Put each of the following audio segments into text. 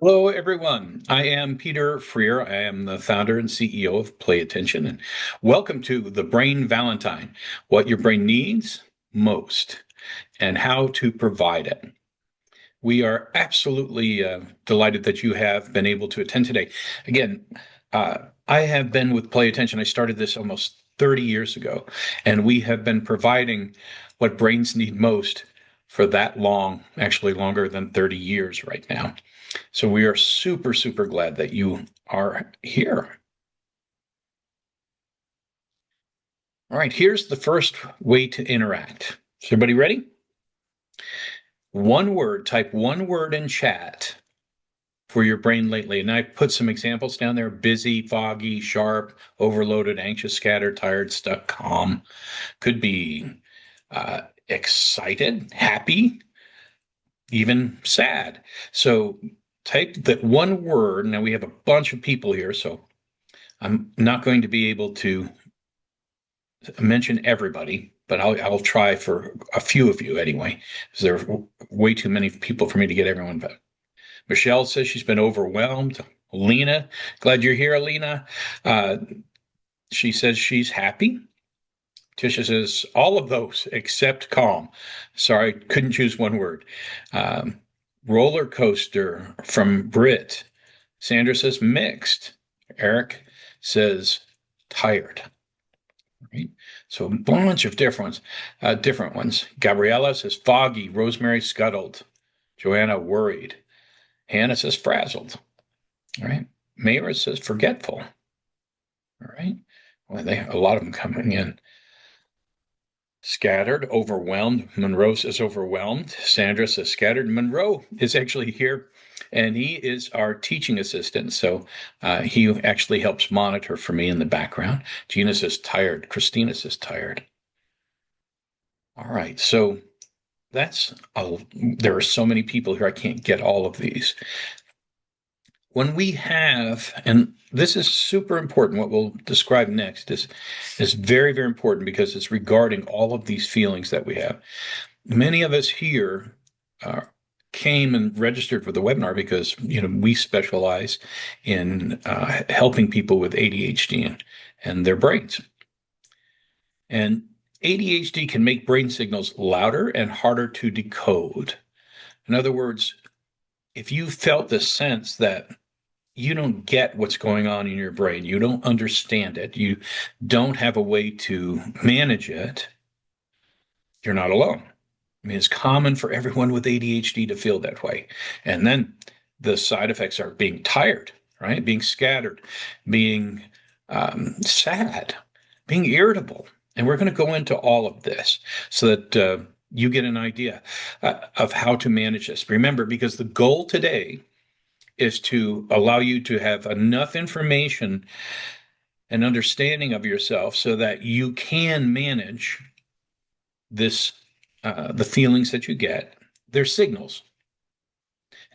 Hello, everyone. I am Peter Freer. I am the founder and CEO of Play Attention, and welcome to the Brain Valentine, what your brain needs most and how to provide it. We are absolutely delighted that you have been able to attend today. Again, I have been with Play Attention. I started this almost 30 years ago, and we have been providing what brains need most for that long, actually longer than 30 years right now. So we are super, super glad that you are here. All right, here's the first way to interact. Is everybody ready? One word, type one word in chat for your brain lately. And I put some examples down there: busy, foggy, sharp, overloaded, anxious, scattered, tired, stuck, calm. Could be excited, happy, even sad. So type that one word. Now we have a bunch of people here, so I'm not going to be able to mention everybody, but I'll try for a few of you anyway, because there are way too many people for me to get everyone. But Michelle says she's been overwhelmed. Lena, glad you're here, Lena. She says she's happy. Tisha says all of those except calm. Sorry, couldn't choose one word. Roller coaster from Brit. Sandra says mixed. Eric says tired. Right? So a bunch of different ones. Gabriella says foggy. Rosemary scuttled. Joanna worried. Hannah says frazzled. All right. Mayra says forgetful. All right. Well, a lot of them coming in. Scattered, overwhelmed. Monroe says overwhelmed. Sandra says scattered. Monroe is actually here, and he is our teaching assistant. So he actually helps monitor for me in the background. Gina says tired. Christina says tired. All right. So there are so many people here. I can't get all of these. When we have, and this is super important, what we'll describe next is very, very important because it's regarding all of these feelings that we have. Many of us here came and registered for the webinar because we specialize in helping people with ADHD and their brains. And ADHD can make brain signals louder and harder to decode. In other words, if you felt the sense that you don't get what's going on in your brain, you don't understand it, you don't have a way to manage it, you're not alone. I mean, it's common for everyone with ADHD to feel that way. And then the side effects are being tired, right? Being scattered, being sad, being irritable. And we're going to go into all of this so that you get an idea of how to manage this. Remember, because the goal today is to allow you to have enough information and understanding of yourself so that you can manage this, the feelings that you get. They're signals.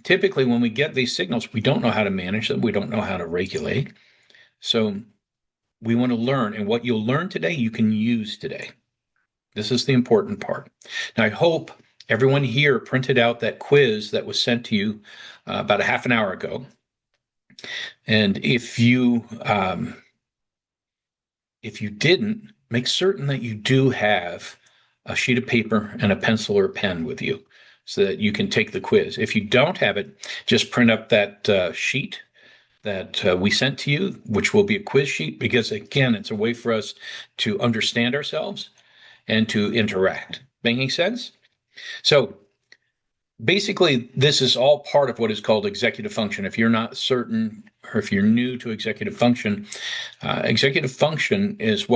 Typically, when we get these signals, we don't know how to manage them. We don't know how to regulate. So we want to learn, and what you'll learn today, you can use today. This is the important part. Now, I hope everyone here printed out that quiz that was sent to you about a half an hour ago. And if you didn't, make certain that you do have a sheet of paper and a pencil or a pen with you so that you can take the quiz. If you don't have it, just print up that sheet that we sent to you, which will be a quiz sheet, because again, it's a way for us to understand ourselves and to interact. Making sense? So basically, this is all part of what is called executive function. If you're not certain, or if you're new to executive function is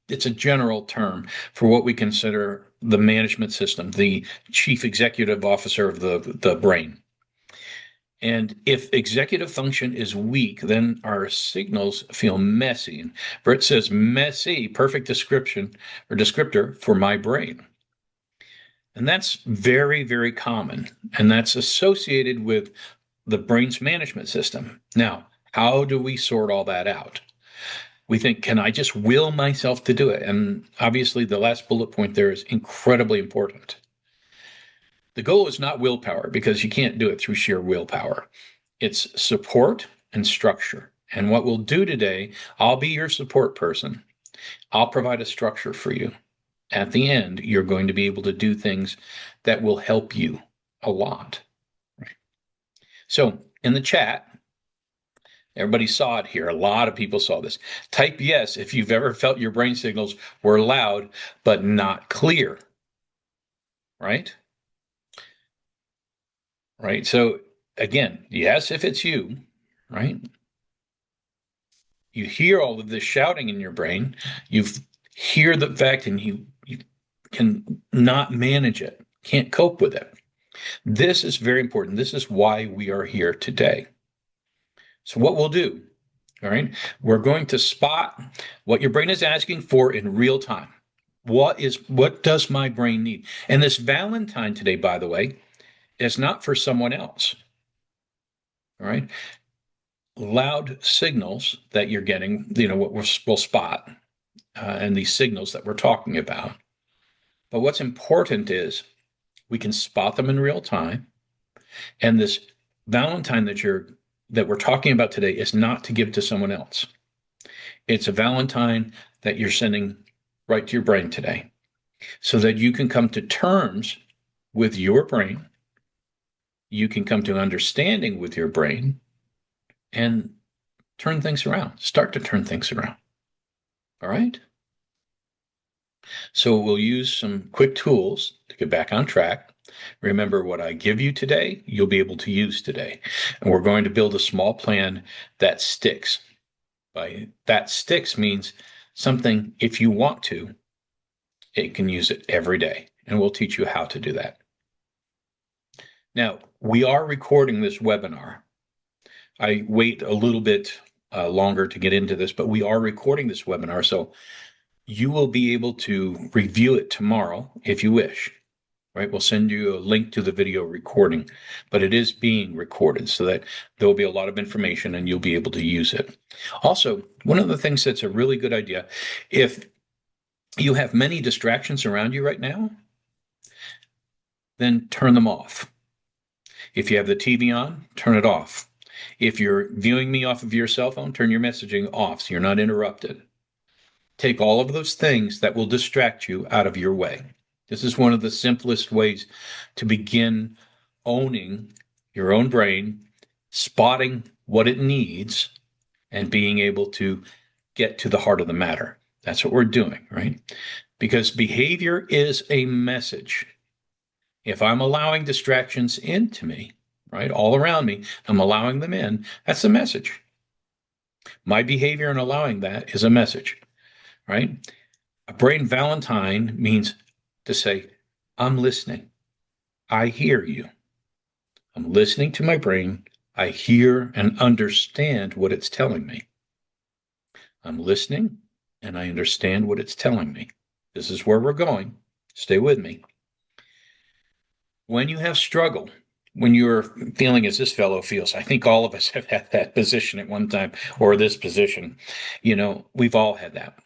it's a general term for what we consider the management system, the chief executive officer of the brain. And if executive function is weak, then our signals feel messy. And Britt says, messy, perfect description or descriptor for my brain. And that's very, very common. And that's associated with the brain's management system. Now, how do we sort all that out? We think, can I just will myself to do it? And obviously, the last bullet point there is incredibly important. The goal is not willpower, because you can't do it through sheer willpower. It's support and structure. And what we'll do today, I'll be your support person. I'll provide a structure for you. At the end, you're going to be able to do things that will help you a lot. So in the chat, everybody saw it here. A lot of people saw this. Type yes if you've ever felt your brain signals were loud but not clear. Right? Right. So again, yes, if it's you, right? You hear all of this shouting in your brain. You hear the fact and you can not manage it, can't cope with it. This is very important. This is why we are here today. So what we'll do, all right, we're going to spot what your brain is asking for in real time. What does my brain need? And this Valentine today, by the way, is not for someone else. All right. Loud signals that you're getting, what we'll spot, and these signals that we're talking about. But what's important is we can spot them in real time. And this Valentine that we're talking about today is not to give to someone else. It's a Valentine that you're sending right to your brain today so that you can come to terms with your brain. You can come to understanding with your brain and turn things around, start to turn things around. All right? So we'll use some quick tools to get back on track. Remember, what I give you today, you'll be able to use today. And we're going to build a small plan that sticks. By that sticks means something, if you want to, it can use it every day. And we'll teach you how to do that. Now, we are recording this webinar. I wait a little bit longer to get into this, but we are recording this webinar. So you will be able to review it tomorrow if you wish. Right? We'll send you a link to the video recording, but it is being recorded so that there will be a lot of information and you'll be able to use it. Also, one of the things that's a really good idea, if you have many distractions around you right now, then turn them off. If you have the TV on, turn it off. If you're viewing me off of your cell phone, turn your messaging off so you're not interrupted. Take all of those things that will distract you out of your way. This is one of the simplest ways to begin owning your own brain, spotting what it needs, and being able to get to the heart of the matter. That's what we're doing, right? Because behavior is a message. If I'm allowing distractions into me, right, all around me, I'm allowing them in, that's a message. My behavior in allowing that is a message, right? A brain Valentine means to say, I'm listening. I hear you. I'm listening to my brain. I hear and understand what it's telling me. I'm listening and I understand what it's telling me. This is where we're going. Stay with me. When you have struggle, when you're feeling as this fellow feels, I think all of us have had that position at one time, or this position. We've all had that.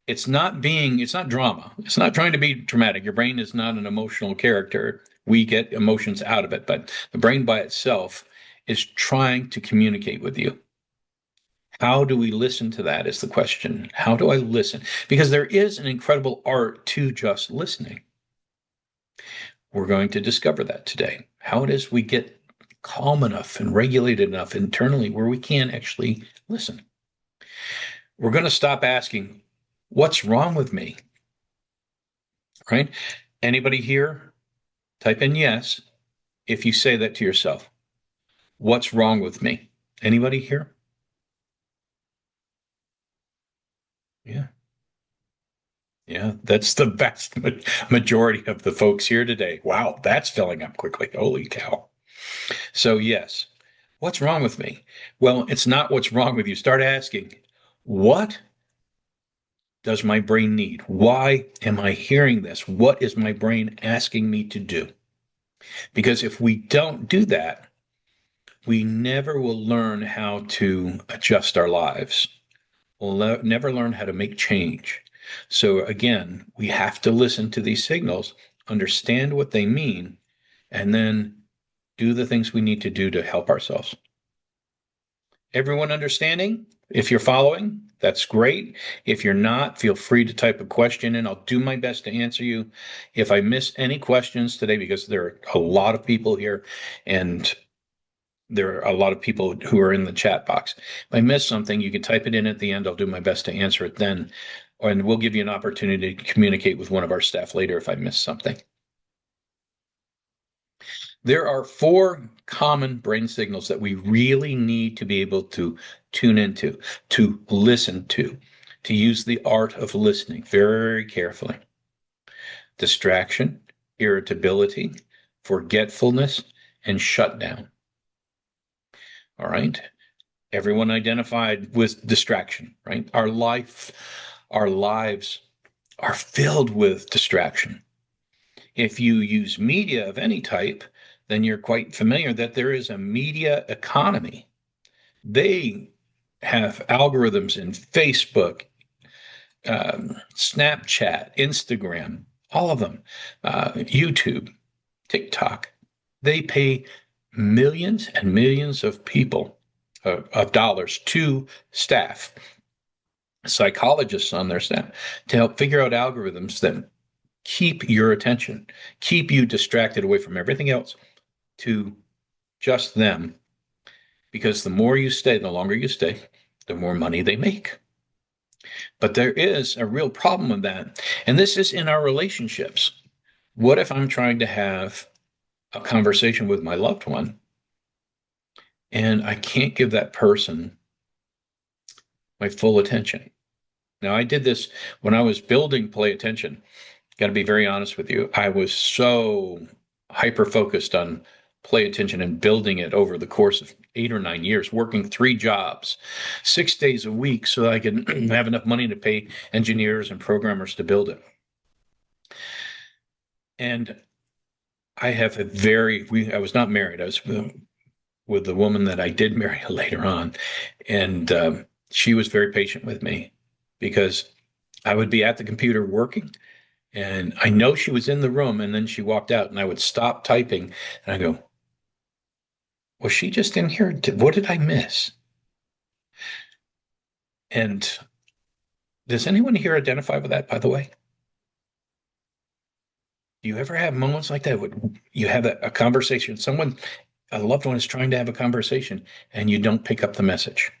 It's not drama. It's not trying to be dramatic. Your brain is not an emotional character. We get emotions out of it, but the brain by itself is trying to communicate with you. How do we listen to that is the question. How do I listen? Because there is an incredible art to just listening. We're going to discover that today. How it is we get calm enough and regulated enough internally where we can actually listen. We're going to stop asking, what's wrong with me? Right? Anybody here? Type in yes if you say that to yourself. What's wrong with me? Anybody here? Yeah. Yeah, that's the vast majority of the folks here today. Wow, that's filling up quickly. Holy cow. So yes, what's wrong with me? Well, it's not what's wrong with you. Start asking, what does my brain need? Why am I hearing this? What is my brain asking me to do? Because if we don't do that, we never will learn how to adjust our lives. We'll never learn how to make change. So again, we have to listen to these signals, understand what they mean, and then do the things we need to do to help ourselves. Everyone understanding? If you're following, that's great. If you're not, feel free to type a question in. I'll do my best to answer you. If I miss any questions today, because there are a lot of people here and there are a lot of people who are in the chat box. If I miss something, you can type it in at the end. I'll do my best to answer it then. And we'll give you an opportunity to communicate with one of our staff later if I miss something. There are 4 common brain signals that we really need to be able to tune into, to listen to use the art of listening very carefully. Distraction, irritability, forgetfulness, and shutdown. All right. Everyone identified with distraction, right? Our lives are filled with distraction. If you use media of any type, then you're quite familiar that there is a media economy. They have algorithms in Facebook, Snapchat, Instagram, all of them, YouTube, TikTok. They pay millions and millions of people of dollars to staff, psychologists on their staff, to help figure out algorithms that keep your attention, keep you distracted away from everything else to just them. Because the more you stay, the longer you stay, the more money they make. But there is a real problem with that. And this is in our relationships. What if I'm trying to have a conversation with my loved one and I can't give that person my full attention? Now, I did this when I was building Play Attention. Got to be very honest with you. I was so hyper focused on Play Attention and building it over the course of 8 or 9 years, working 3 jobs, 6 days a week so I could have enough money to pay engineers and programmers to build it. And I have I was not married. I was with the woman that I did marry later on. And she was very patient with me because I would be at the computer working. And I know she was in the room, and then she walked out, and I would stop typing, and I go, was she just in here? What did I miss? And does anyone here identify with that, by the way? Do you ever have moments like that? You have a conversation, a loved one is trying to have a conversation, and you don't pick up the message,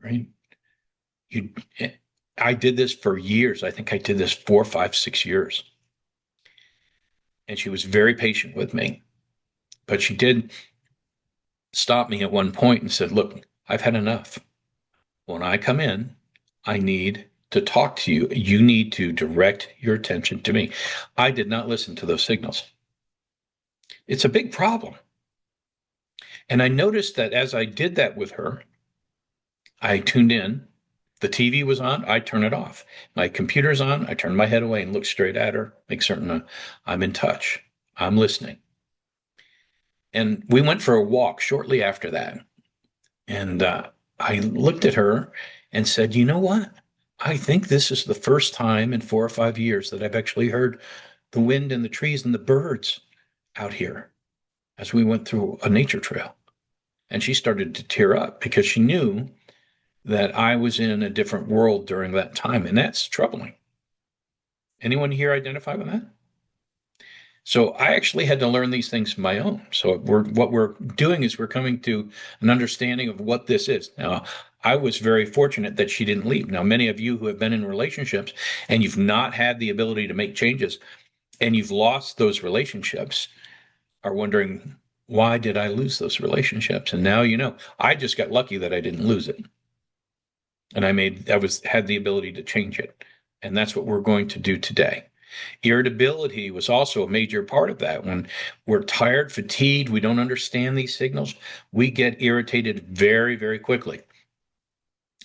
right? I did this for years. I think I did this 4, 5, 6 years. And she was very patient with me. But she did stop me at one point and said, look, I've had enough. When I come in, I need to talk to you. You need to direct your attention to me. I did not listen to those signals. It's a big problem. And I noticed that as I did that with her, I tuned in. The TV was on, I turn it off. My computer's on, I turn my head away and look straight at her, make certain I'm in touch. I'm listening. And we went for a walk shortly after that. And I looked at her and said, you know what? I think this is the first time in 4 or 5 years that I've actually heard the wind and the trees and the birds out here as we went through a nature trail. And she started to tear up because she knew that I was in a different world during that time. And that's troubling. Anyone here identify with that? So I actually had to learn these things on my own. So what we're doing is we're coming to an understanding of what this is. Now, I was very fortunate that she didn't leave. Now, many of you who have been in relationships and you've not had the ability to make changes and you've lost those relationships are wondering, why did I lose those relationships? And now you know, I just got lucky that I didn't lose it. And had the ability to change it. And that's what we're going to do today. Irritability was also a major part of that. When we're tired, fatigued, we don't understand these signals, we get irritated very, very quickly.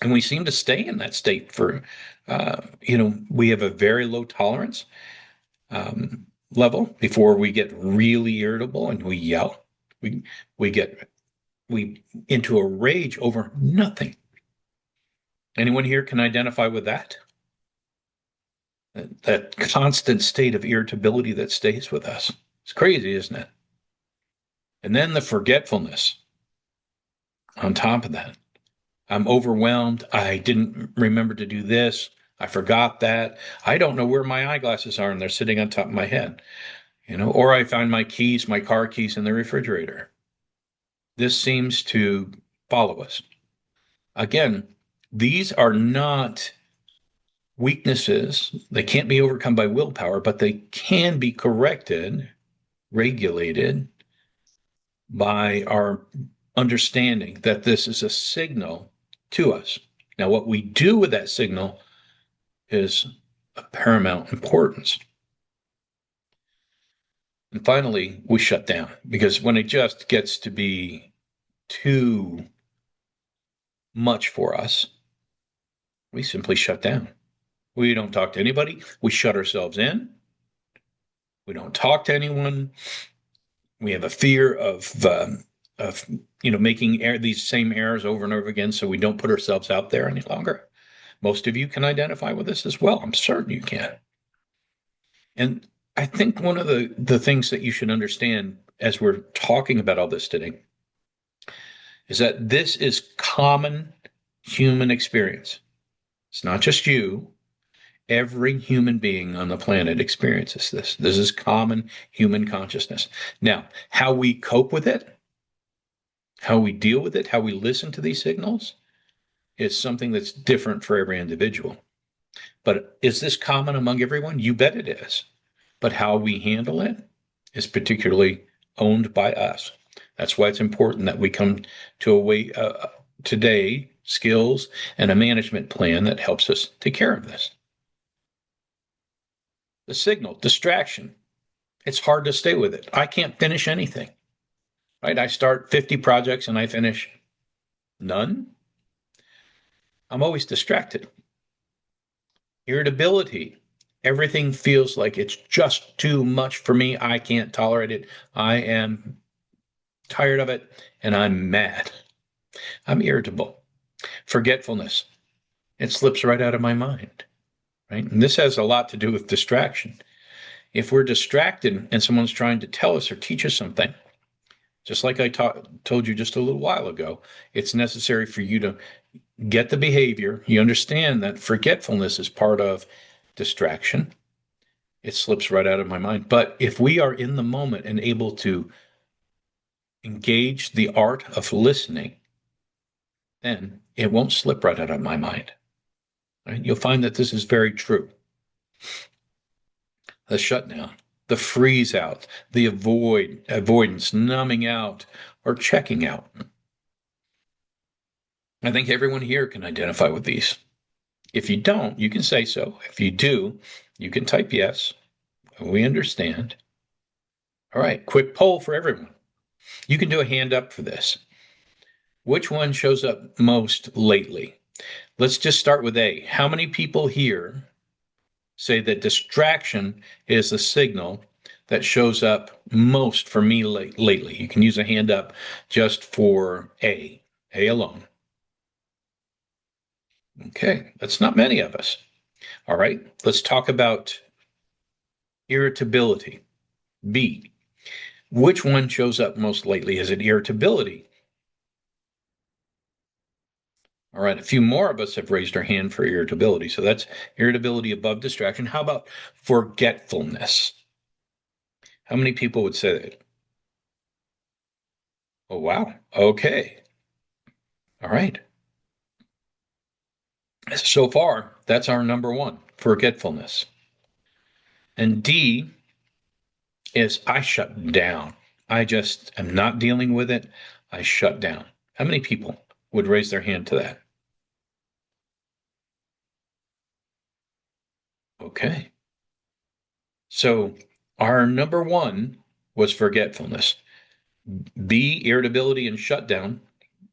And we seem to stay in that state for, we have a very low tolerance level before we get really irritable and we yell. We get into a rage over nothing. Anyone here can identify with that? That constant state of irritability that stays with us. It's crazy, isn't it? And then the forgetfulness on top of that. I'm overwhelmed. I didn't remember to do this. I forgot that. I don't know where my eyeglasses are and they're sitting on top of my head, or I find my keys, my car keys in the refrigerator. This seems to follow us. Again, these are not weaknesses. They can't be overcome by willpower, but they can be corrected, regulated by our understanding that this is a signal to us. Now, what we do with that signal is of paramount importance. And finally, we shut down, because when it just gets to be too much for us, we simply shut down. We don't talk to anybody. We shut ourselves in. We don't talk to anyone. We have a fear of making these same errors over and over again, so we don't put ourselves out there any longer. Most of you can identify with this as well. I'm certain you can. And I think one of the things that you should understand as we're talking about all this today is that this is common human experience. It's not just you. Every human being on the planet experiences this. This is common human consciousness. Now, how we cope with it, how we deal with it, how we listen to these signals is something that's different for every individual. But is this common among everyone? You bet it is. But how we handle it is particularly owned by us. That's why it's important that we come to a way today, skills and a management plan that helps us take care of this. The signal, distraction. It's hard to stay with it. I can't finish anything, right? I start 50 projects and I finish none. I'm always distracted. Irritability. Everything feels like it's just too much for me. I can't tolerate it. I am tired of it and I'm mad. I'm irritable. Forgetfulness. It slips right out of my mind, right? And this has a lot to do with distraction. If we're distracted and someone's trying to tell us or teach us something, just like I told you just a little while ago, it's necessary for you to get the behavior. You understand that forgetfulness is part of distraction. It slips right out of my mind. But if we are in the moment and able to engage the art of listening, then it won't slip right out of my mind. Right? You'll find that this is very true. The shutdown, the freeze out, the avoidance, numbing out, or checking out. I think everyone here can identify with these. If you don't, you can say so. If you do, you can type yes. We understand. All right, quick poll for everyone. You can do a hand up for this. Which one shows up most lately? Let's just start with A. How many people here say that distraction is the signal that shows up most for me lately? You can use a hand up just for A alone. Okay, that's not many of us. All right, let's talk about irritability. B. Which one shows up most lately? Is it irritability? All right, a few more of us have raised our hand for irritability. So that's irritability above distraction. How about forgetfulness? How many people would say that? Oh, wow. Okay. All right. So far, that's our number one, forgetfulness. And D is I shut down. I just am not dealing with it. I shut down. How many people would raise their hand to that? Okay. So our number one was forgetfulness. B, irritability and shutdown.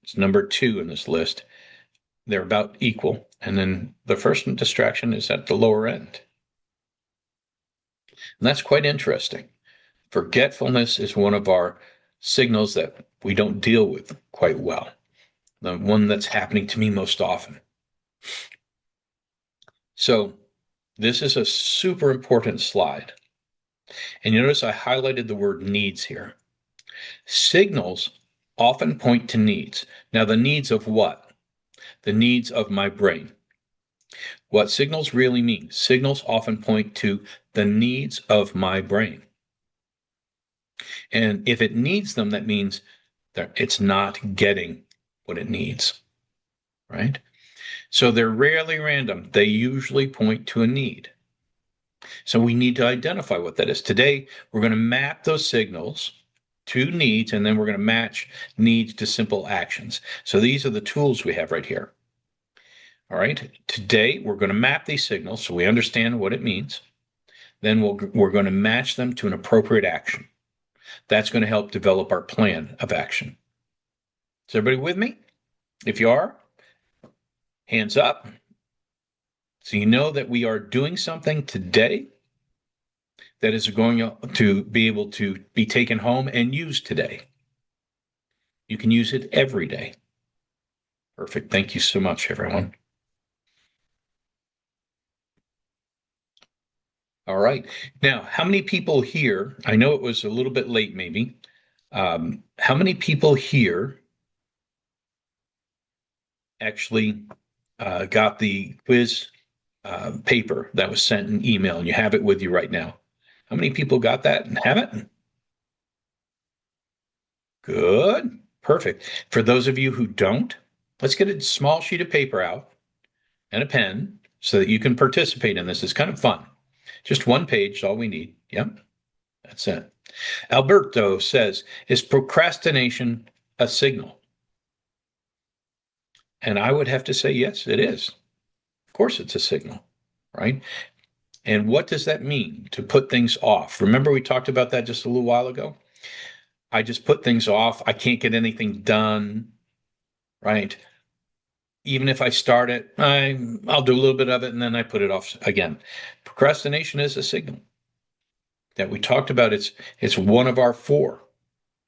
It's number two in this list. They're about equal. And then the first distraction is at the lower end. And that's quite interesting. Forgetfulness is one of our signals that we don't deal with quite well. The one that's happening to me most often. So this is a super important slide. And you notice I highlighted the word needs here. Signals often point to needs. Now, the needs of what? The needs of my brain. What signals really mean? Signals often point to the needs of my brain. And if it needs them, that means that it's not getting what it needs, right? So they're rarely random. They usually point to a need. So we need to identify what that is. Today, we're going to map those signals to needs, and then we're going to match needs to simple actions. So these are the tools we have right here. All right. Today, we're going to map these signals so we understand what it means. Then we're going to match them to an appropriate action. That's going to help develop our plan of action. Is everybody with me? If you are, hands up. So you know that we are doing something today that is going to be able to be taken home and used today. You can use it every day. Perfect. Thank you so much, everyone. All right. Now, how many people here? I know it was a little bit late, maybe. How many people here actually got the quiz paper that was sent in email, and you have it with you right now? How many people got that and have it? Good. Perfect. For those of you who don't, let's get a small sheet of paper out and a pen so that you can participate in this. It's kind of fun. Just one page is all we need. Yep, that's it. Alberto says, is procrastination a signal? And I would have to say, yes, it is. Of course, it's a signal, right? And what does that mean to put things off? Remember, we talked about that just a little while ago? I just put things off. I can't get anything done, right? Even if I start it, I'll do a little bit of it and then I put it off again. Procrastination is a signal that we talked about. It's one of our four,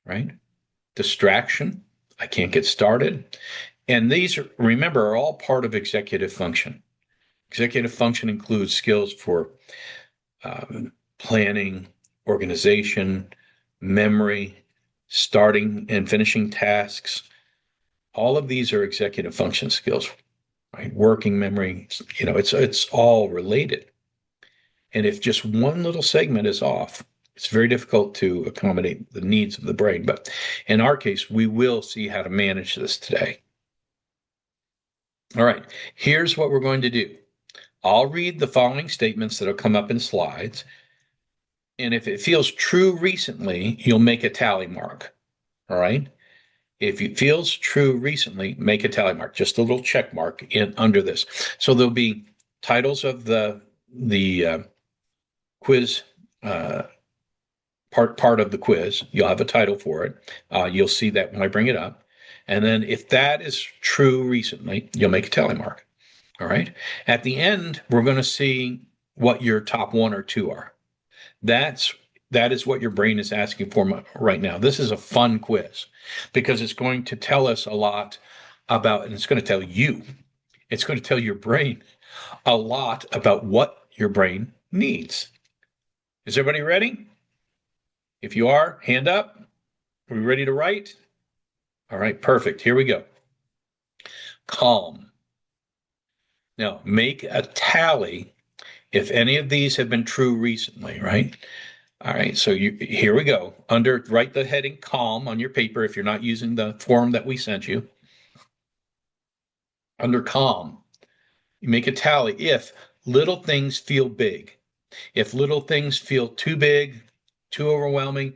right? Distraction. I can't get started. And these, remember, are all part of executive function. Executive function includes skills for planning, organization, memory, starting and finishing tasks. All of these are executive function skills, right? Working memory, it's all related. And if just one little segment is off, it's very difficult to accommodate the needs of the brain. But in our case, we will see how to manage this today. All right, here's what we're going to do. I'll read the following statements that'll come up in slides. And if it feels true recently, you'll make a tally mark. All right. If it feels true recently, make a tally mark, just a little check mark under this. So there'll be titles of the quiz part of the quiz. You'll have a title for it. You'll see that when I bring it up. And then if that is true recently, you'll make a tally mark. All right. At the end, we're going to see what your top one or two are. That is what your brain is asking for right now. This is a fun quiz because it's going to tell us a lot about, and it's going to tell you, it's going to tell your brain a lot about what your brain needs. Is everybody ready? If you are, hand up. Are we ready to write? All right, perfect. Here we go. Calm. Now, make a tally if any of these have been true recently, right? All right, so here we go. Write the heading calm on your paper if you're not using the form that we sent you. Under calm, you make a tally if little things feel big. If little things feel too big, too overwhelming,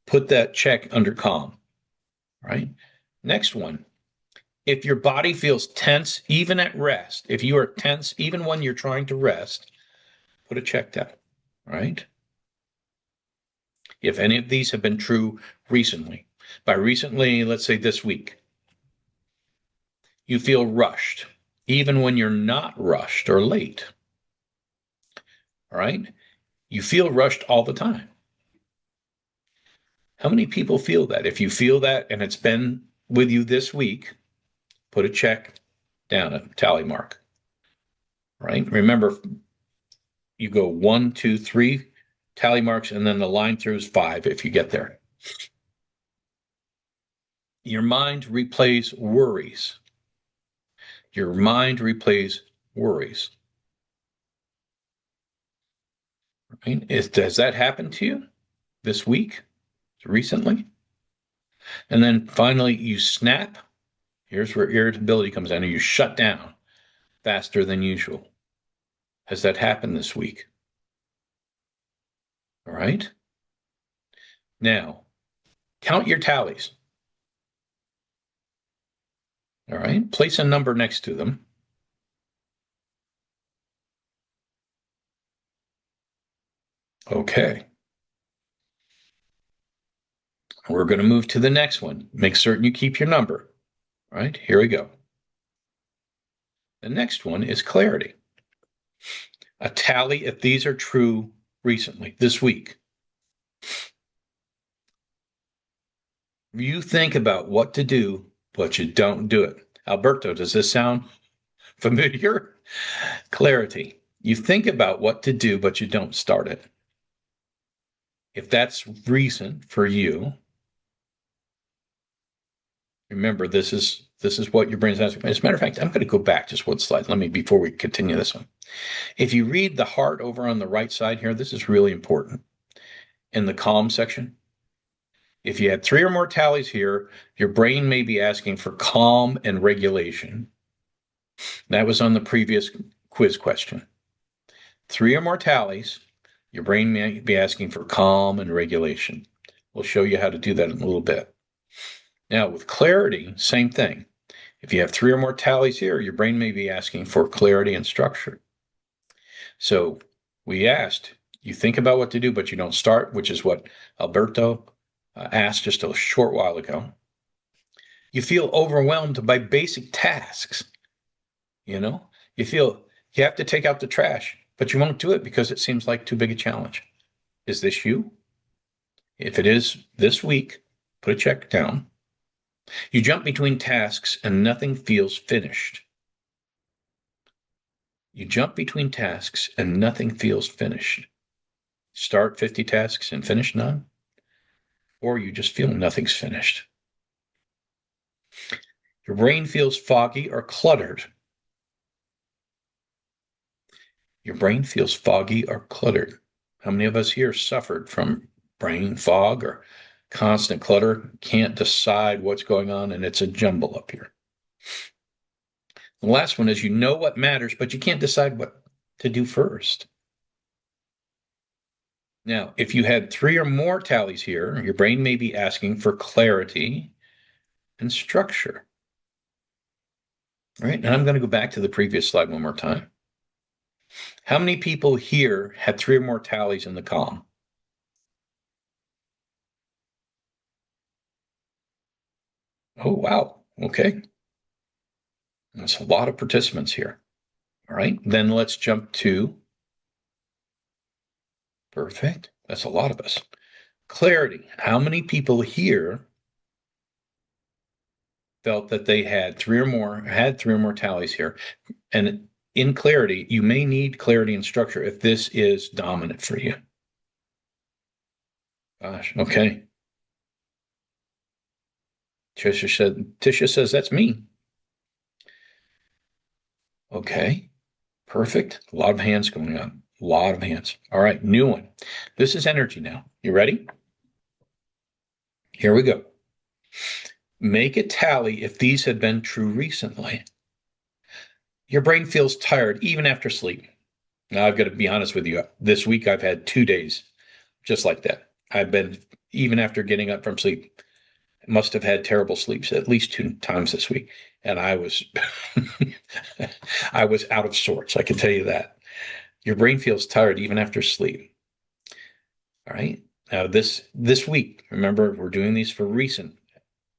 put that check under calm, right? Next one. If your body feels tense even at rest, if you are tense even when you're trying to rest, put a check down, right? If any of these have been true recently. By recently, let's say this week. You feel rushed, even when you're not rushed or late. All right? You feel rushed all the time. How many people feel that? If you feel that and it's been with you this week, put a check down, a tally mark. Right? Remember, you go 1, 2, 3 tally marks, and then the line through is 5 if you get there. Your mind replays worries. Your mind replays worries. Right? Does that happen to you this week, recently? And then finally, you snap. Here's where irritability comes in, and you shut down faster than usual. Has that happened this week? All right. Now, count your tallies. All right. Place a number next to them. Okay. We're going to move to the next one. Make certain you keep your number. All right. Here we go. The next one is clarity. A tally if these are true recently, this week. You think about what to do, but you don't do it. Alberto, does this sound familiar? Clarity. You think about what to do, but you don't start it. If that's recent for you, remember this is what your brain's asking. As a matter of fact, I'm going to go back just one slide. Let me before we continue this one. If you read the heart over on the right side here, this is really important. In the calm section, if you had 3 or more tallies here, your brain may be asking for calm and regulation. That was on the previous quiz question. 3 or more tallies, your brain may be asking for calm and regulation. We'll show you how to do that in a little bit. Now, with clarity, same thing. If you have 3 or more tallies here, your brain may be asking for clarity and structure. So we asked, you think about what to do, but you don't start, which is what Alberto asked just a short while ago. You feel overwhelmed by basic tasks. You feel you have to take out the trash, but you won't do it because it seems like too big a challenge. Is this you? If it is this week, put a check down. You jump between tasks and nothing feels finished. You jump between tasks and nothing feels finished. Start 50 tasks and finish none, or you just feel nothing's finished. Your brain feels foggy or cluttered. Your brain feels foggy or cluttered. How many of us here suffered from brain fog or constant clutter? Can't decide what's going on, and it's a jumble up here. The last one is you know what matters, but you can't decide what to do first. Now, if you had 3 or more tallies here, your brain may be asking for clarity and structure. All right, and I'm going to go back to the previous slide one more time. How many people here had 3 or more tallies in the column? Oh, wow. Okay. That's a lot of participants here. All right, then let's jump to perfect. That's a lot of us. Clarity. How many people here felt that they had 3 or more tallies here? And in clarity, you may need clarity and structure if this is dominant for you. Gosh, okay. Tisha says that's me. Okay, perfect. A lot of hands going up. A lot of hands. All right, new one. This is energy now. You ready? Here we go. Make a tally if these had been true recently. Your brain feels tired even after sleep. Now, I've got to be honest with you. This week, I've had 2 days just like that. I've been, even after getting up from sleep, must have had terrible sleeps at least 2 times this week. And I was, I was out of sorts. I can tell you that. Your brain feels tired even after sleep. All right. Now, this week, remember, we're doing these for recent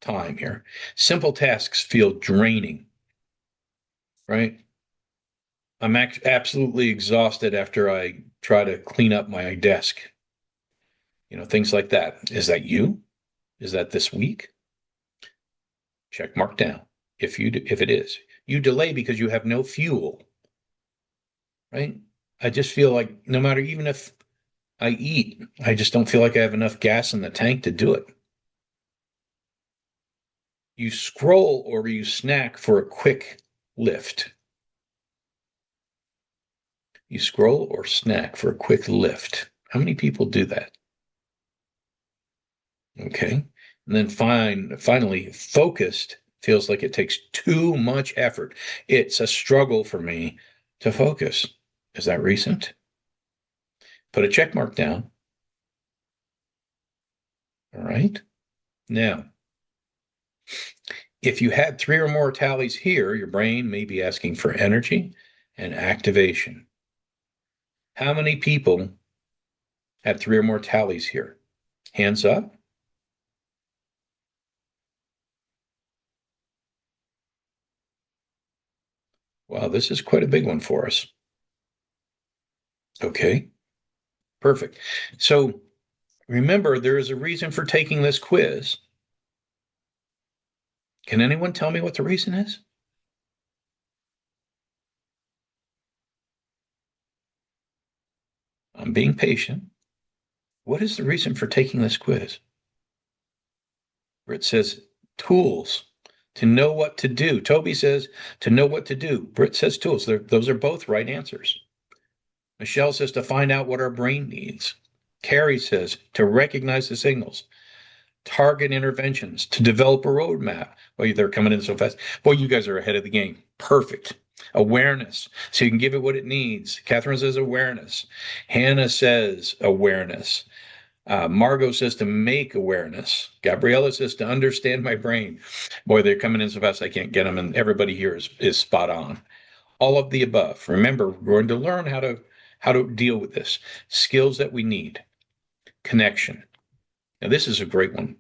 time here. Simple tasks feel draining, right? I'm absolutely exhausted after I try to clean up my desk. Things like that. Is that you? Is that this week? Check mark down. If it is, you delay because you have no fuel, right? I just feel like no matter, even if I eat, I just don't feel like I have enough gas in the tank to do it. You scroll or you snack for a quick lift. You scroll or snack for a quick lift. How many people do that? Okay. And then finally, focused feels like it takes too much effort. It's a struggle for me to focus. Is that recent? Put a check mark down. All right. Now, if you had 3 or more tallies here, your brain may be asking for energy and activation. How many people had 3 or more tallies here? Hands up. Wow, this is quite a big one for us. Okay, perfect. So remember, there is a reason for taking this quiz. Can anyone tell me what the reason is? I'm being patient. What is the reason for taking this quiz? Where it says tools to know what to do. Toby says to know what to do. Britt says tools. Those are both right answers. Michelle says to find out what our brain needs. Carrie says to recognize the signals. Target interventions, to develop a roadmap. Well, they're coming in so fast. Boy, you guys are ahead of the game. Perfect. Awareness, so you can give it what it needs. Catherine says awareness. Hannah says awareness. Margot says to make awareness. Gabriella says to understand my brain. Boy, they're coming in so fast I can't get them, and everybody here is spot on. All of the above. Remember, we're going to learn how to deal with this. Skills that we need. Connection. Now, this is a great one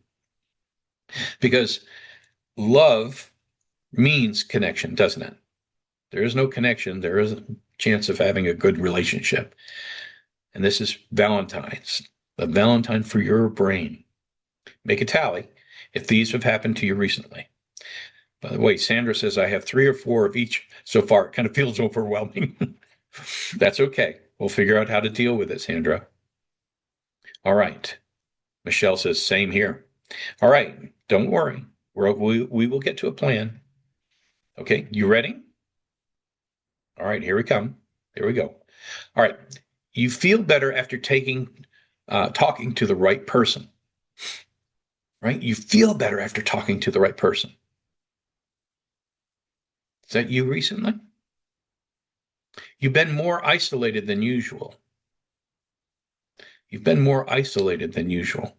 because love means connection, doesn't it? There is no connection. There is a chance of having a good relationship. And this is Valentine's, the Valentine for your brain. Make a tally if these have happened to you recently. By the way, Sandra says, I have 3 or 4 of each so far. It kind of feels overwhelming. That's okay. We'll figure out how to deal with it, Sandra. All right. Michelle says, same here. All right. Don't worry. We will get to a plan. Okay. You ready? All right. Here we come. Here we go. All right. You feel better after talking to the right person, right? You feel better after talking to the right person. Is that you recently? You've been more isolated than usual. You've been more isolated than usual.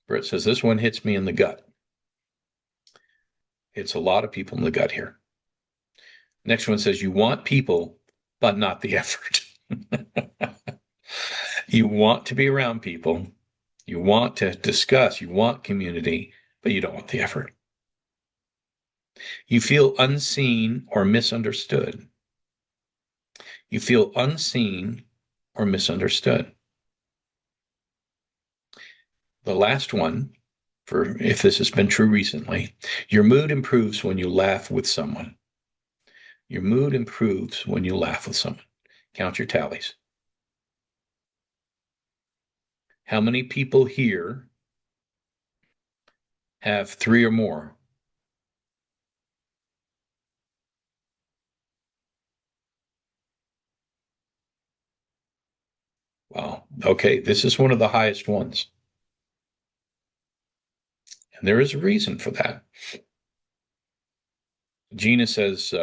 Brett says, this one hits me in the gut. It's a lot of people in the gut here. Next one says, you want people, but not the effort. You want to be around people. You want to discuss. You want community, but you don't want the effort. You feel unseen or misunderstood. You feel unseen or misunderstood. The last one, for if this has been true recently, your mood improves when you laugh with someone. Your mood improves when you laugh with someone. Count your tallies. How many people here have 3 or more? Wow. Okay, this is one of the highest ones. And there is a reason for that. Gina says,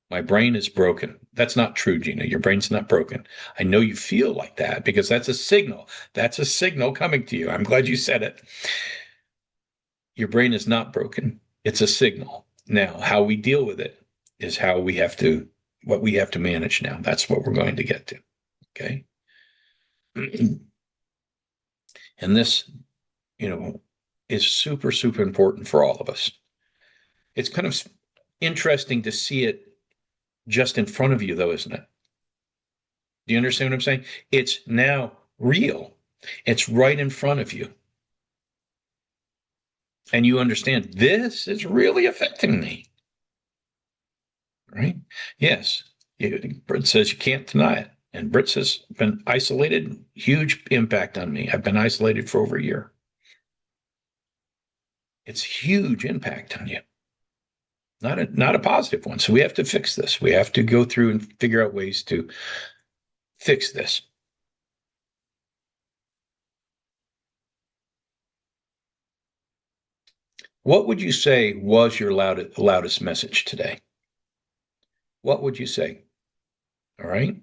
my brain is broken. That's not true, Gina. Your brain's not broken. I know you feel like that because that's a signal. That's a signal coming to you. I'm glad you said it. Your brain is not broken. It's a signal. Now, how we deal with it is what we have to manage now. That's what we're going to get to. Okay. And this, is super, super important for all of us. It's kind of interesting to see it just in front of you, though, isn't it? Do you understand what I'm saying? It's now real. It's right in front of you. And you understand this is really affecting me. Right? Yes. Brett says you can't deny it. And Brits has been isolated, huge impact on me. I've been isolated for over a year. It's huge impact on you, not a positive one. So we have to fix this. We have to go through and figure out ways to fix this. What would you say was your loudest message today? What would you say? All right.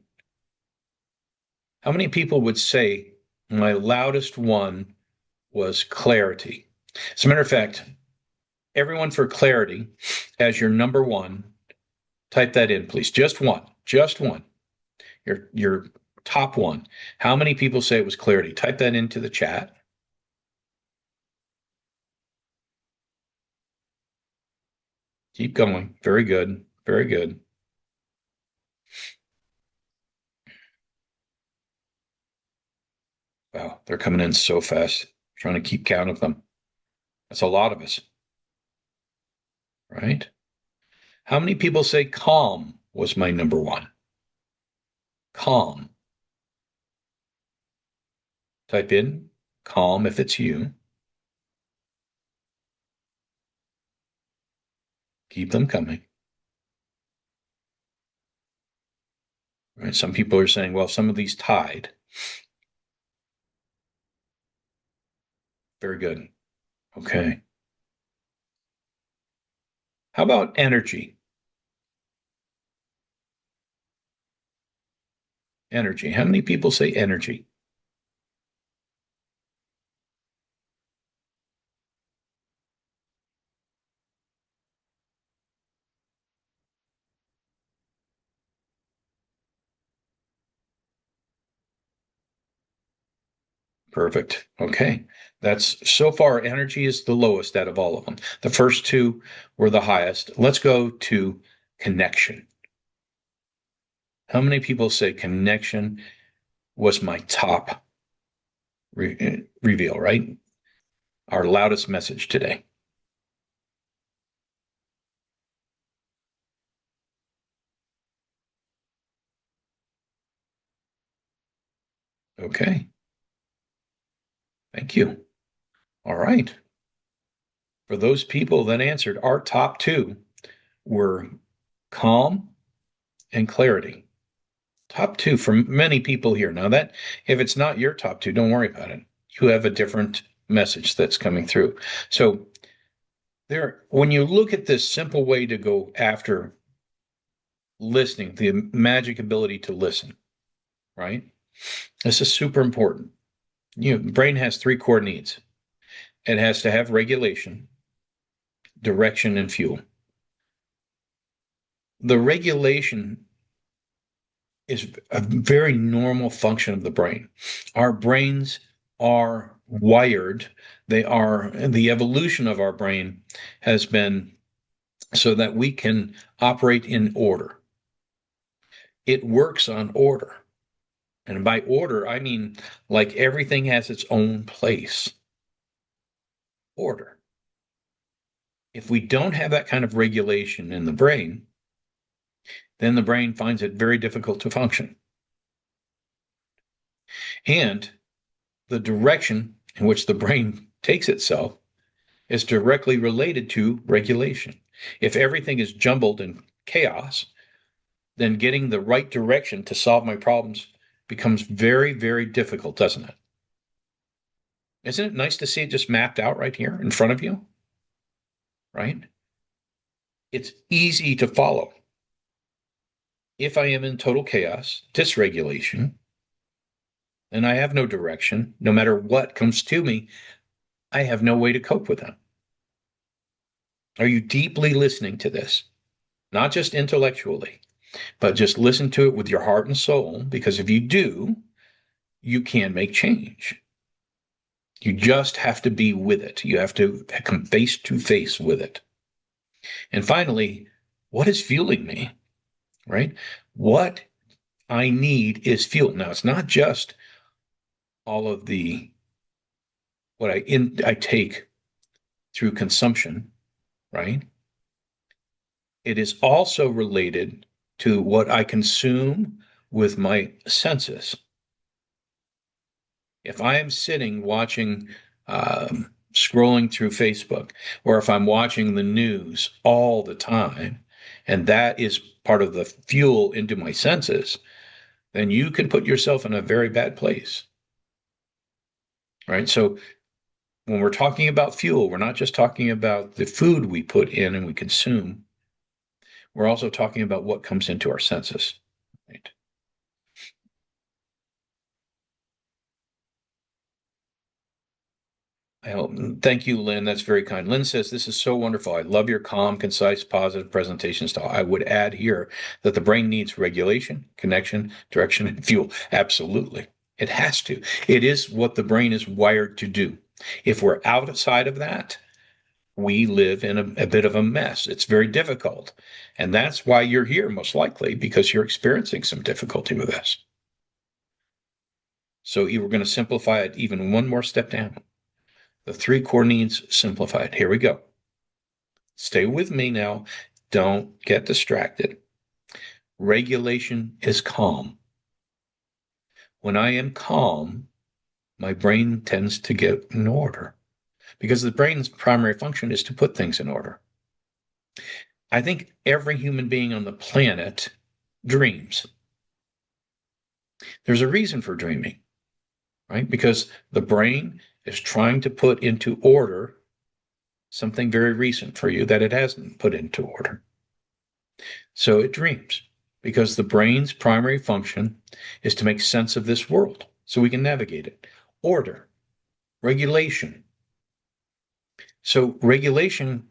How many people would say my loudest one was clarity? As a matter of fact, everyone for clarity as your number one, type that in, please. Just one. Just one. Your top one. How many people say it was clarity? Type that into the chat. Keep going. Very good. Very good. Wow, they're coming in so fast. I'm trying to keep count of them. That's a lot of us, right? How many people say calm was my number one? Calm. Type in calm if it's you. Keep them coming. Right? Some people are saying, well, some of these tied. Very good. Okay. How about energy? Energy. How many people say energy? Perfect. Okay. That's so far, energy is the lowest out of all of them. The first two were the highest. Let's go to connection. How many people say connection was my top reveal, right? Our loudest message today. Okay. Thank you. All right. For those people that answered, our top two were calm and clarity. Top two for many people here. Now that if it's not your top two, don't worry about it. You have a different message that's coming through. So there, when you look at this simple way to go after listening, the magic ability to listen, right? This is super important. Brain has three core needs. It has to have regulation, direction, and fuel. The regulation is a very normal function of the brain. Our brains are wired. The evolution of our brain has been so that we can operate in order. It works on order. And by order, I mean like everything has its own place. Order. If we don't have that kind of regulation in the brain, then the brain finds it very difficult to function. And the direction in which the brain takes itself is directly related to regulation. If everything is jumbled and chaos, then getting the right direction to solve my problems becomes very, very difficult, doesn't it? Isn't it nice to see it just mapped out right here in front of you? Right? It's easy to follow. If I am in total chaos, dysregulation, and I have no direction, no matter what comes to me, I have no way to cope with that. Are you deeply listening to this? Not just intellectually, but just listen to it with your heart and soul, because if you do, you can make change. You just have to be with it. You have to come face to face with it. And finally, what is fueling me, right? What I need is fuel. Now, it's not just all of the what I take through consumption, right? It is also related to what I consume with my senses. If I am sitting watching, scrolling through Facebook, or if I'm watching the news all the time, and that is part of the fuel into my senses, then you can put yourself in a very bad place. Right. So when we're talking about fuel, we're not just talking about the food we put in and we consume. We're also talking about what comes into our senses. Right. I hope. Thank you, Lynn. That's very kind. Lynn says, "This is so wonderful. I love your calm, concise, positive presentation style. I would add here that the brain needs regulation, connection, direction, and fuel." Absolutely. It has to. It is what the brain is wired to do. If we're outside of that, we live in a bit of a mess. It's very difficult. And that's why you're here, most likely, because you're experiencing some difficulty with this. So you were going to simplify it even one more step down. The three core needs simplified. Here we go. Stay with me now. Don't get distracted. Regulation is calm. When I am calm, my brain tends to get in order because the brain's primary function is to put things in order. I think every human being on the planet dreams. There's a reason for dreaming, right? Because the brain is trying to put into order something very recent for you that it hasn't put into order. So it dreams because the brain's primary function is to make sense of this world so we can navigate it. Order, regulation. So regulation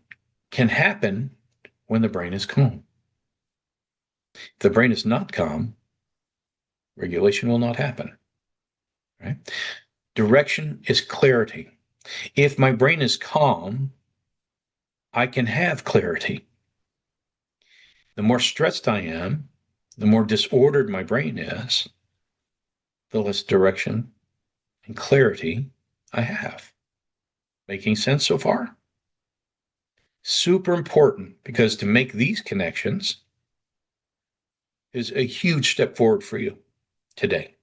can happen when the brain is calm. If the brain is not calm, regulation will not happen. Right? Direction is clarity. If my brain is calm, I can have clarity. The more stressed I am, the more disordered my brain is, the less direction and clarity I have. Making sense so far? Super important because to make these connections is a huge step forward for you today.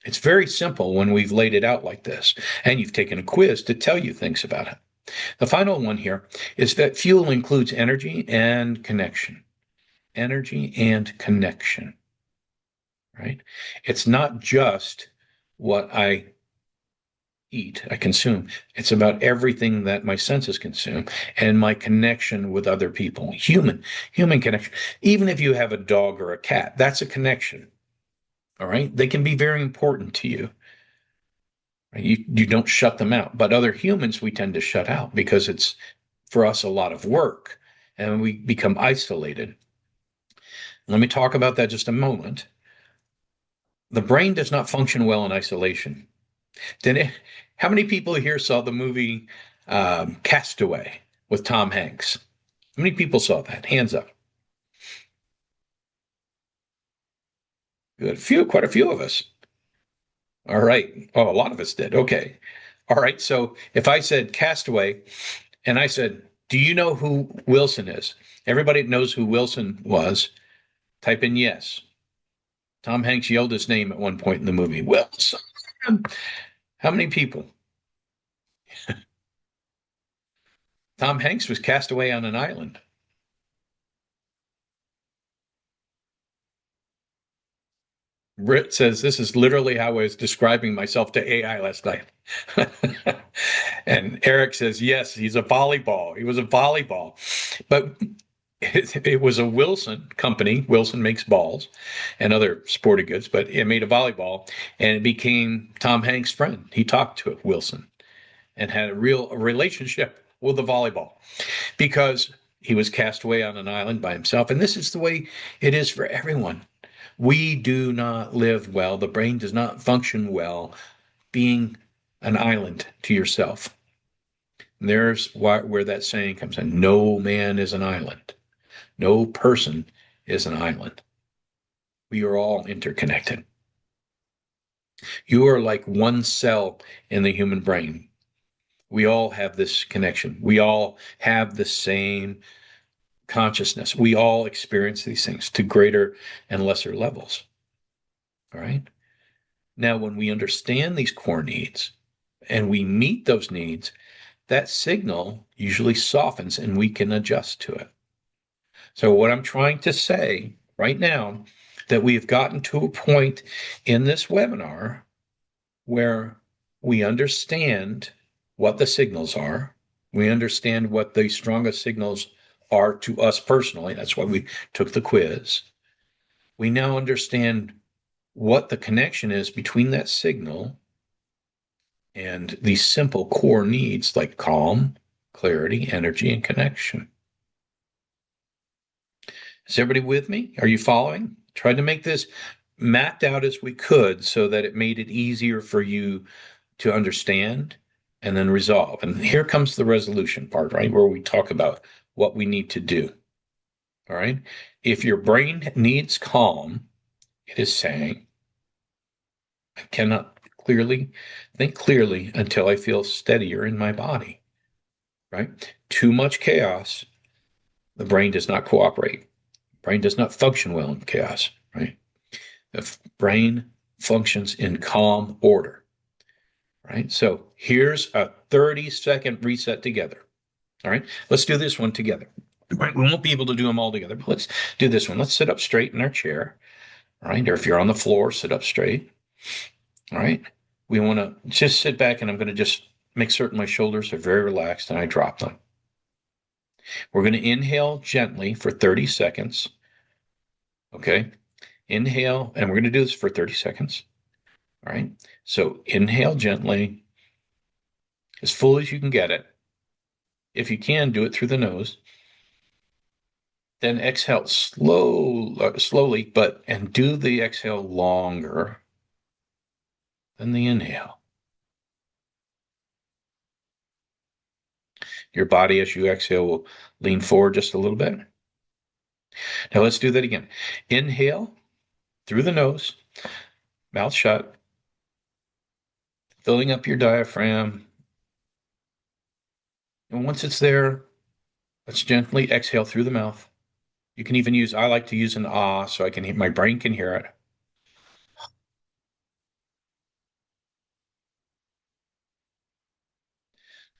It's very simple when we've laid it out like this, and you've taken a quiz to tell you things about it. The final one here is that fuel includes energy and connection. Energy and connection, right? It's not just what I eat, I consume. It's about everything that my senses consume and my connection with other people. Human connection. Even if you have a dog or a cat, that's a connection. All right. They can be very important to you. You don't shut them out. But other humans, we tend to shut out because it's for us a lot of work and we become isolated. Let me talk about that just a moment. The brain does not function well in isolation. How many people here saw the movie Castaway with Tom Hanks? How many people saw that? Hands up. Good. Quite a few of us. All right. Oh, a lot of us did. Okay. All right. So if I said Castaway and I said, "Do you know who Wilson is?" Everybody knows who Wilson was. Type in yes. Tom Hanks yelled his name at one point in the movie. Wilson. How many people? Tom Hanks was cast away on an island. Britt says, "This is literally how I was describing myself to AI last night." And Eric says, "Yes, he's a volleyball. He was a volleyball." But it was a Wilson company. Wilson makes balls and other sporting goods, but it made a volleyball and it became Tom Hanks' friend. He talked to Wilson and had a real relationship with the volleyball because he was cast away on an island by himself. And this is the way it is for everyone. We do not live well. The brain does not function well being an island to yourself. And there's where that saying comes in. No man is an island. No person is an island. We are all interconnected. You are like one cell in the human brain. We all have this connection. We all have the same consciousness. We all experience these things to greater and lesser levels. All right. Now, when we understand these core needs and we meet those needs, that signal usually softens and we can adjust to it. So, what I'm trying to say right now, that we have gotten to a point in this webinar where we understand what the signals are. We understand what the strongest signals are to us personally. That's why we took the quiz. We now understand what the connection is between that signal and these simple core needs like calm, clarity, energy, and connection. Is everybody with me? Are you following? Tried to make this mapped out as we could so that it made it easier for you to understand and then resolve. And here comes the resolution part, right? Where we talk about what we need to do. All right. If your brain needs calm, it is saying, I cannot clearly think clearly until I feel steadier in my body, right? Too much chaos, the brain does not cooperate. Brain does not function well in chaos, right? The brain functions in calm order, right? So here's a 30-second reset together. All right, let's do this one together. Right, we won't be able to do them all together, but let's do this one. Let's sit up straight in our chair, all right? Or if you're on the floor, sit up straight, all right? We want to just sit back, and I'm going to just make certain my shoulders are very relaxed and I drop them. We're going to inhale gently for 30 seconds, okay? Inhale, and we're going to do this for 30 seconds, all right? So inhale gently, as full as you can get it. If you can, do it through the nose. Then exhale slowly, and do the exhale longer than the inhale. Your body, as you exhale, will lean forward just a little bit. Now let's do that again. Inhale through the nose, mouth shut, filling up your diaphragm. And once it's there, let's gently exhale through the mouth. You can even use, I like to use an ah, so my brain can hear it.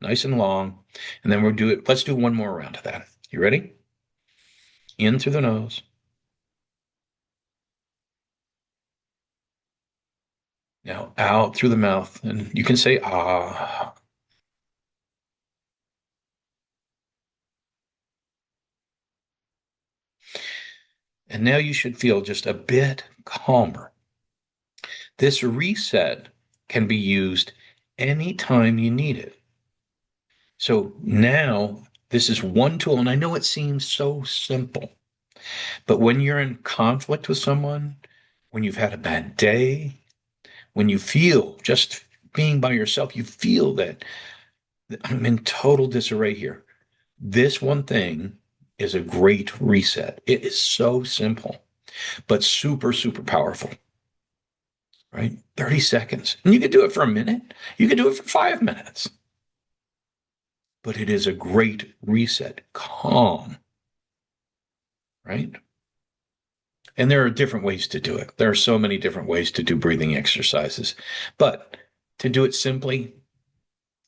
Nice and long. And then let's do one more round of that. You ready? In through the nose. Now out through the mouth. And you can say ah. And now you should feel just a bit calmer. This reset can be used anytime you need it. So now this is one tool, and I know it seems so simple, but when you're in conflict with someone, when you've had a bad day, when you feel just being by yourself, you feel that I'm in total disarray here. This one thing is a great reset. It is so simple, but super, super powerful, right? 30 seconds. And you can do it for a minute. You can do it for 5 minutes. But it is a great reset. Calm, right? And there are different ways to do it. There are so many different ways to do breathing exercises. But to do it simply,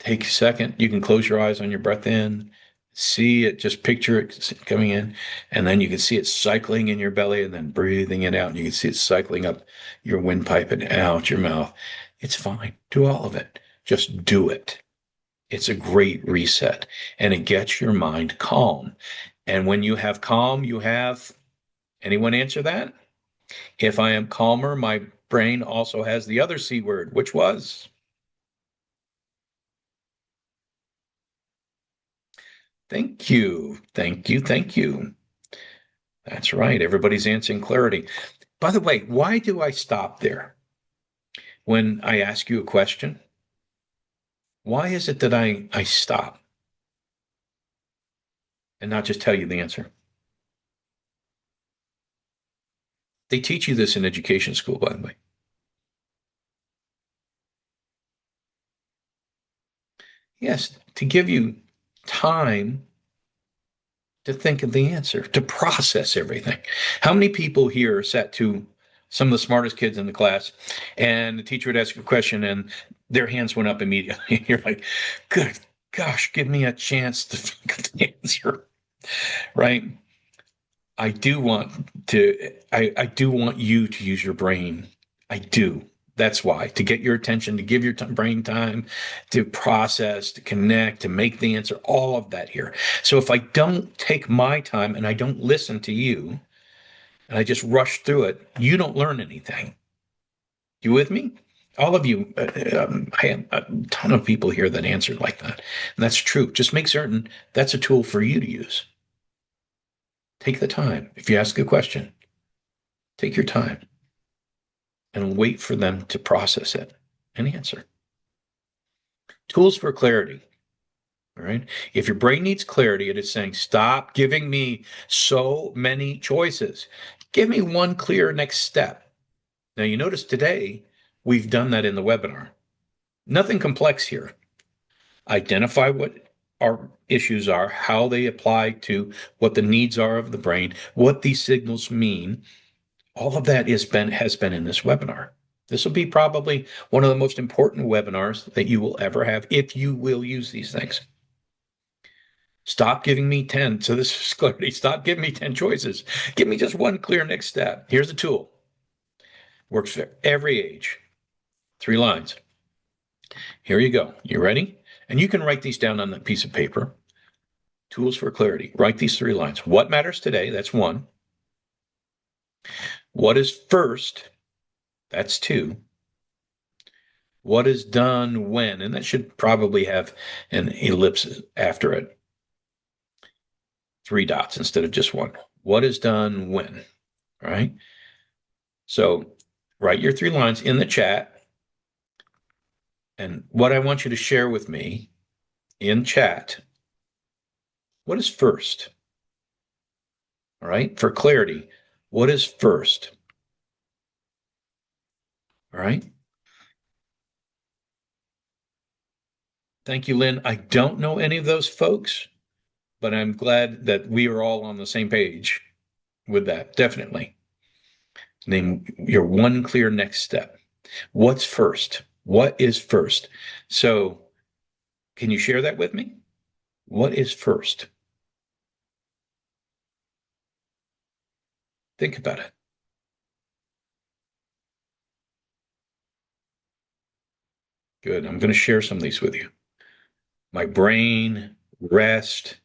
take a second. You can close your eyes on your breath in, see it, just picture it coming in, and then you can see it cycling in your belly and then breathing it out. And you can see it cycling up your windpipe and out your mouth. It's fine. Do all of it. Just do it. It's a great reset, and it gets your mind calm. And when you have calm, anyone answer that? If I am calmer, my brain also has the other C word, which was? Thank you. Thank you. Thank you. That's right. Everybody's answering clarity. By the way, why do I stop there when I ask you a question? Why is it that I stop and not just tell you the answer? They teach you this in education school, by the way. Yes, to give you time to think of the answer, to process everything. How many people here are set to some of the smartest kids in the class, and the teacher would ask a question and their hands went up immediately. You're like, good gosh, give me a chance to answer, right? I do want you to use your brain. I do. That's why, to get your attention, to give your brain time to process, to connect, to make the answer, all of that here. So if I don't take my time and I don't listen to you and I just rush through it, you don't learn anything. You with me? All of you, I have a ton of people here that answered like that. And that's true. Just make certain that's a tool for you to use. Take the time. If you ask a question, take your time and wait for them to process it and answer. Tools for clarity. All right. If your brain needs clarity, it is saying, stop giving me so many choices. Give me one clear next step. Now, you notice today we've done that in the webinar. Nothing complex here. Identify what our issues are, how they apply to what the needs are of the brain, what these signals mean. All of that has been in this webinar. This will be probably one of the most important webinars that you will ever have if you will use these things. Stop giving me 10. So this is clarity. Stop giving me 10 choices. Give me just one clear next step. Here's a tool. Works for every age. 3 lines. Here you go. You ready? And you can write these down on that piece of paper. Tools for clarity. Write these 3 lines. What matters today? That's 1. What is first? That's 2. What is done when? And that should probably have an ellipsis after it. 3 dots instead of just 1. What is done when? All right. So write your 3 lines in the chat. And what I want you to share with me in chat, what is first? All right. For clarity, what is first? All right. Thank you, Lynn. I don't know any of those folks, but I'm glad that we are all on the same page with that. Definitely. Name your one clear next step. What's first? What is first? So, can you share that with me? What is first? Think about it. Good. I'm going to share some of these with you. My brain, rest,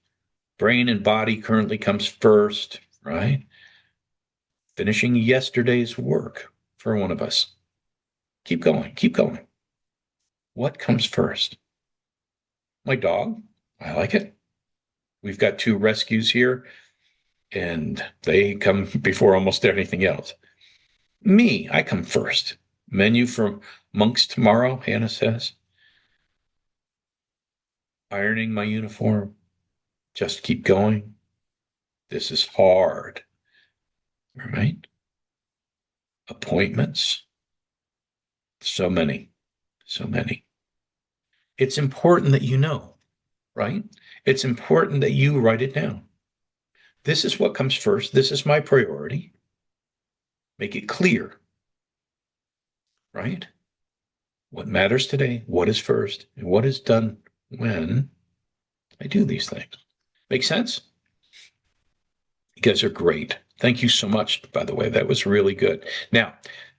brain and body currently comes first, right? Finishing yesterday's work for one of us. Keep going, keep going. What comes first? My dog. I like it. We've got 2 rescues here, and they come before almost anything else. Me, I come first. Menu from Monks tomorrow, Hannah says. Ironing my uniform. Just keep going. This is hard. All right. Appointments. So many. So many. It's important that you know, right? It's important that you write it down. This is what comes first. This is my priority. Make it clear, right? What matters today, what is first, and what is done when I do these things. Make sense? You guys are great. Thank you so much, by the way. That was really good. Now,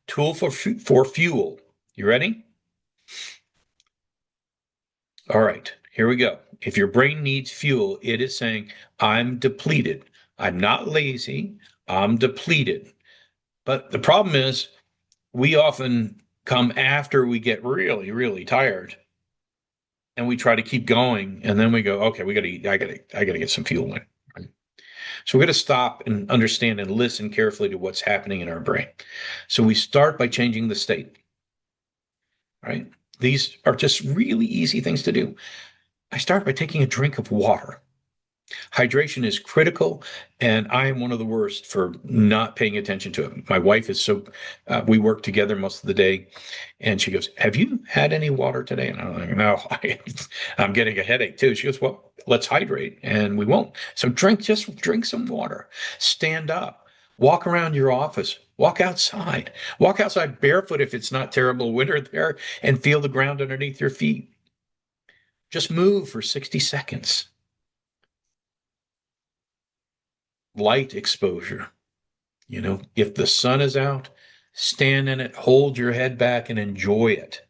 tool for fuel. You ready? All right, here we go. If your brain needs fuel, it is saying, I'm depleted. I'm not lazy. I'm depleted. But the problem is, we often come after we get really, really tired, and we try to keep going, and then we go, okay, we got to eat. I got to get some fuel in. Right? So we got to stop and understand and listen carefully to what's happening in our brain. So we start by changing the state. Right? These are just really easy things to do. I start by taking a drink of water. Hydration is critical, and I am one of the worst for not paying attention to it. My wife is we work together most of the day, and she goes, have you had any water today? And I'm like, no, I'm getting a headache too. She goes, well, let's hydrate, and we won't. So just drink some water. Stand up. Walk around your office. Walk outside. Walk outside barefoot if it's not terrible winter there and feel the ground underneath your feet. Just move for 60 seconds. Light exposure. If the sun is out, stand in it, hold your head back, and enjoy it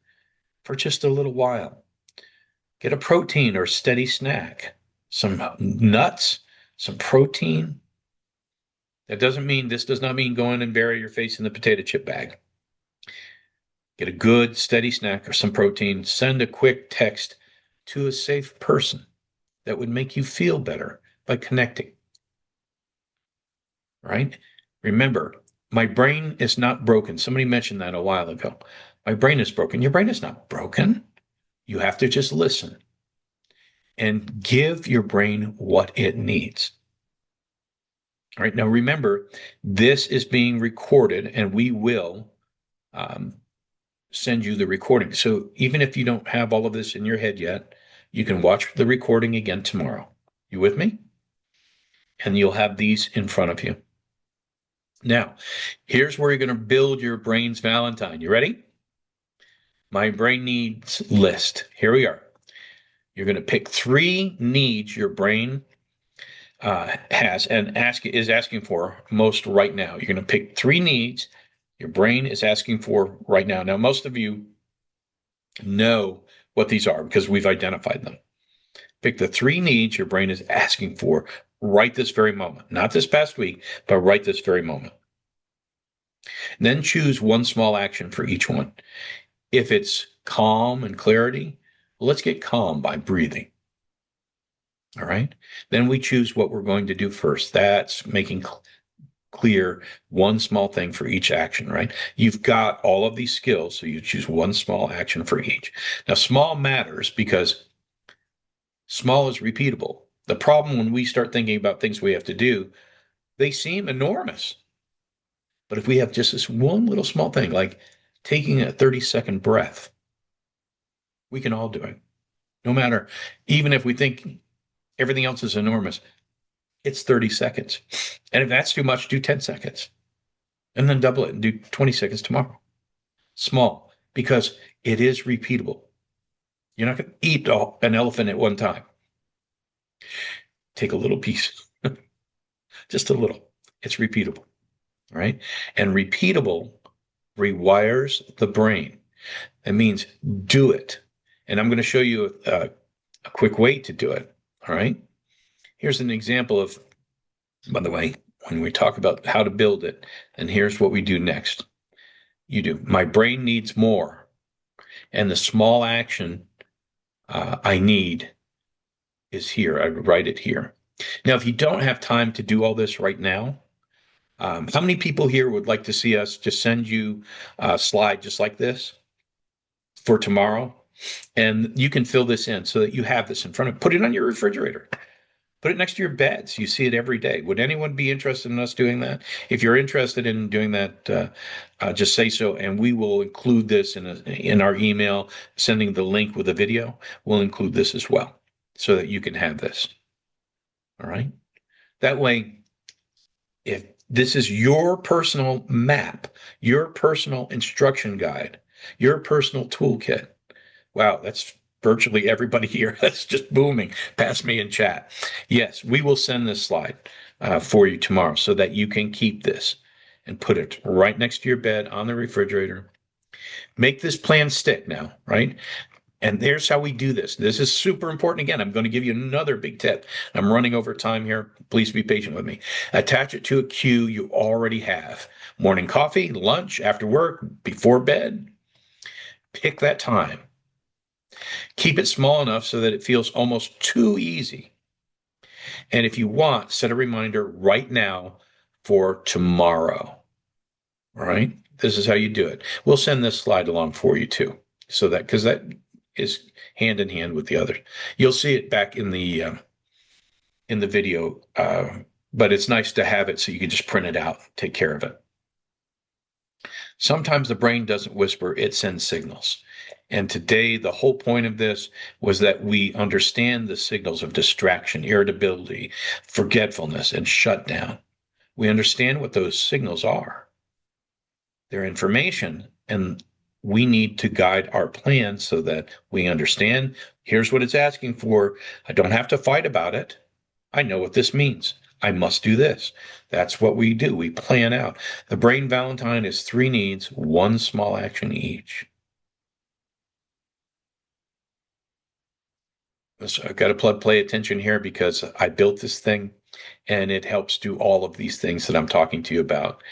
for just a little while. Get a protein or steady snack, some nuts, some protein. This does not mean go in and bury your face in the potato chip bag. Get a good steady snack or some protein. Send a quick text to a safe person that would make you feel better by connecting. Right? Remember, my brain is not broken. Somebody mentioned that a while ago. My brain is broken. Your brain is not broken. You have to just listen and give your brain what it needs. All right. Now, remember, this is being recorded, and we will send you the recording. So even if you don't have all of this in your head yet, you can watch the recording again tomorrow. You with me? And you'll have these in front of you. Now, here's where you're going to build your brain's Valentine. You ready? My brain needs list. Here we are. You're going to pick 3 needs your brain has and is asking for most right now. You're going to pick 3 needs your brain is asking for right now. Now, most of you know what these are because we've identified them. Pick the 3 needs your brain is asking for right this very moment. Not this past week, but right this very moment. And then choose one small action for each one. If it's calm and clarity, let's get calm by breathing. All right. Then we choose what we're going to do first. That's making clear one small thing for each action, right? You've got all of these skills, so you choose one small action for each. Now, small matters because small is repeatable. The problem when we start thinking about things we have to do, they seem enormous. But if we have just this one little small thing, like taking a 30-second breath, we can all do it. No matter, even if we think everything else is enormous, it's 30 seconds. And if that's too much, do 10 seconds. And then double it and do 20 seconds tomorrow. Small, because it is repeatable. You're not going to eat an elephant at one time. Take a little piece, just a little. It's repeatable, right? And repeatable rewires the brain. That means do it. And I'm going to show you a quick way to do it, all right? Here's an example of, by the way, when we talk about how to build it, and here's what we do next. You do, my brain needs more, and the small action I need is here. I write it here. Now, if you don't have time to do all this right now, how many people here would like to see us just send you a slide just like this for tomorrow? And you can fill this in so that you have this in front of, put it on your refrigerator. Put it next to your bed so you see it every day. Would anyone be interested in us doing that? If you're interested in doing that, just say so, and we will include this in our email, sending the link with the video. We'll include this as well so that you can have this. All right? That way, if this is your personal map, your personal instruction guide, your personal toolkit, wow, that's virtually everybody here. That's just booming past me in chat. Yes, we will send this slide for you tomorrow so that you can keep this and put it right next to your bed on the refrigerator. Make this plan stick now, right? And there's how we do this. This is super important. Again, I'm going to give you another big tip. I'm running over time here. Please be patient with me. Attach it to a cue you already have. Morning coffee, lunch, after work, before bed. Pick that time. Keep it small enough so that it feels almost too easy. And if you want, set a reminder right now for tomorrow. All right? This is how you do it. We'll send this slide along for you too. So that, because that is hand in hand with the other. You'll see it back in the video, but it's nice to have it so you can just print it out, take care of it. Sometimes the brain doesn't whisper, it sends signals. And today, the whole point of this was that we understand the signals of distraction, irritability, forgetfulness, and shutdown. We understand what those signals are. They're information, and we need to guide our plan so that we understand, here's what it's asking for. I don't have to fight about it. I know what this means. I must do this. That's what we do. We plan out. The brain Valentine is 3 needs, 1 small action each. So I've got to play attention here because I built this thing and it helps do all of these things that I'm talking to you about.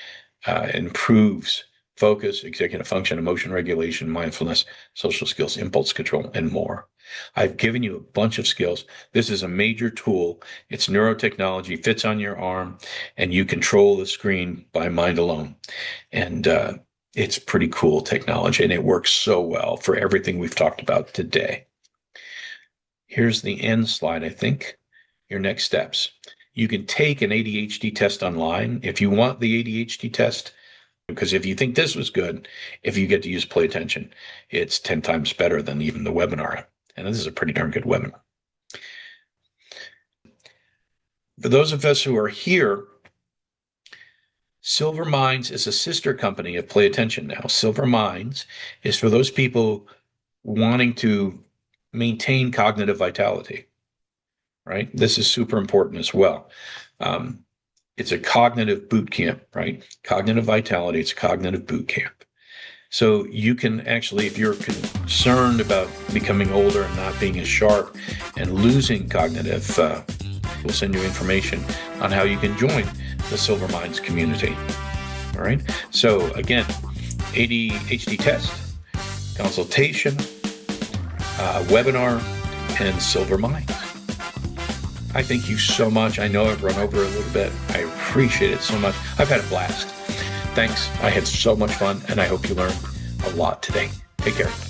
Improves focus, executive function, emotion regulation, mindfulness, social skills, impulse control, and more. I've given you a bunch of skills. This is a major tool. It's neurotechnology, fits on your arm, and you control the screen by mind alone. And it's pretty cool technology, and it works so well for everything we've talked about today. Here's the end slide, I think. Your next steps. You can take an ADHD test online if you want the ADHD test, because if you think this was good, if you get to use Play Attention, it's 10 times better than even the webinar. And this is a pretty darn good webinar. For those of us who are here, Silver Minds is a sister company of Play Attention now. Silver Minds is for those people wanting to maintain cognitive vitality, right? This is super important as well. It's a cognitive boot camp, right? Cognitive vitality, it's a cognitive boot camp. So you can actually, if you're concerned about becoming older and not being as sharp and losing cognitive, we'll send you information on how you can join the Silver Minds community. All right. So again, ADHD test, consultation, webinar, and Silver Minds. I thank you so much. I know I've run over a little bit. I appreciate it so much. I've had a blast. Thanks. I had so much fun, and I hope you learned a lot today. Take care.